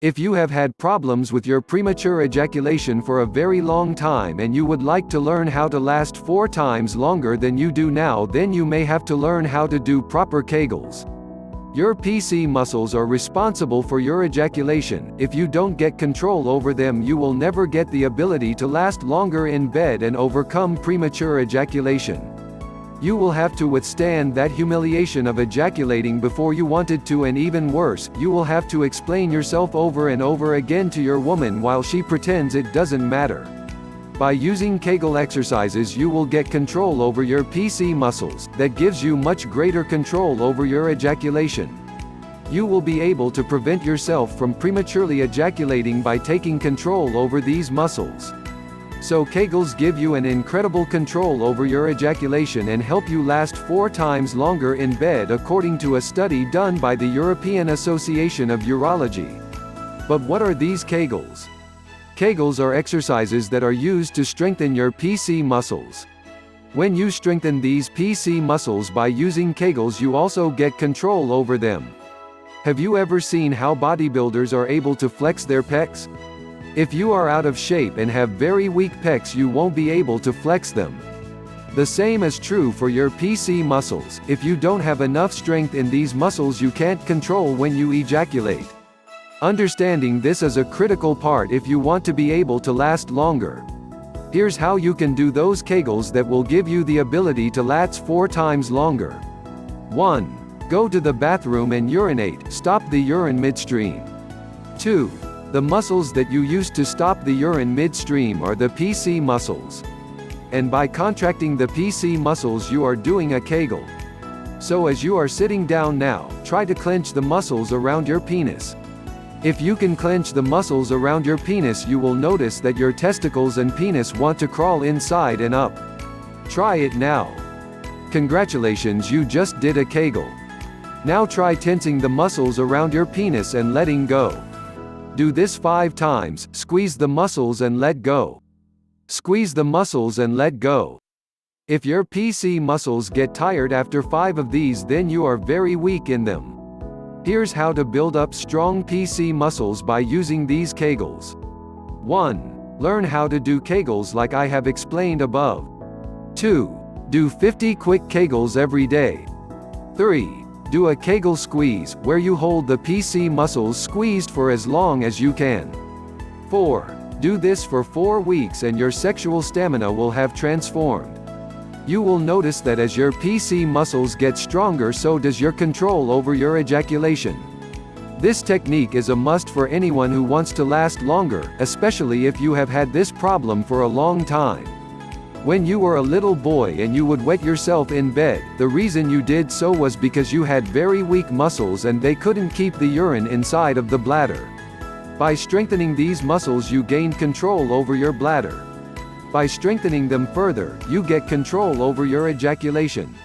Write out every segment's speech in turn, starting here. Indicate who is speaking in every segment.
Speaker 1: If you have had problems with your premature ejaculation for a very long time and you would like to learn how to last 4 times longer than you do now, then you may have to learn how to do proper Kegels. Your PC muscles are responsible for your ejaculation. If you don't get control over them, you will never get the ability to last longer in bed and overcome premature ejaculation. You will have to withstand that humiliation of ejaculating before you wanted to, and even worse, you will have to explain yourself over and over again to your woman while she pretends it doesn't matter. By using Kegel exercises, you will get control over your PC muscles. That gives you much greater control over your ejaculation. You will be able to prevent yourself from prematurely ejaculating by taking control over these muscles. So Kegels give you an incredible control over your ejaculation and help you last 4 times longer in bed, according to a study done by the European Association of Urology. But what are these Kegels? Kegels are exercises that are used to strengthen your PC muscles. When you strengthen these PC muscles by using Kegels, you also get control over them. Have you ever seen how bodybuilders are able to flex their pecs? If you are out of shape and have very weak pecs, you won't be able to flex them. The same is true for your PC muscles. If you don't have enough strength in these muscles, you can't control when you ejaculate. Understanding this is a critical part if you want to be able to last longer. Here's how you can do those Kegels that will give you the ability to last 4 times longer. 1. Go to the bathroom and urinate. Stop the urine midstream. 2. The muscles that you use to stop the urine midstream are the PC muscles. And by contracting the PC muscles, you are doing a Kegel. So as you are sitting down now, try to clench the muscles around your penis. If you can clench the muscles around your penis, you will notice that your testicles and penis want to crawl inside and up. Try it now. Congratulations, you just did a Kegel. Now try tensing the muscles around your penis and letting go. Do this 5 times. Squeeze the muscles and let go. Squeeze the muscles and let go. If your PC muscles get tired after 5 of these, then you are very weak in them. Here's how to build up strong PC muscles by using these Kegels. 1. Learn how to do Kegels like I have explained above. 2. Do 50 quick Kegels every day. 3. Do a Kegel squeeze, where you hold the PC muscles squeezed for as long as you can. 4. Do this for 4 weeks and your sexual stamina will have transformed. You will notice that as your PC muscles get stronger, so does your control over your ejaculation. This technique is a must for anyone who wants to last longer, especially if you have had this problem for a long time. When you were a little boy and you would wet yourself in bed, the reason you did so was because you had very weak muscles and they couldn't keep the urine inside of the bladder. By strengthening these muscles, you gained control over your bladder. By strengthening them further, you get control over your ejaculation.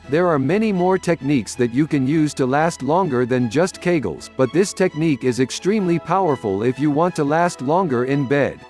Speaker 1: There are many more techniques that you can use to last longer than just Kegels, but this technique is extremely powerful if you want to last longer in bed.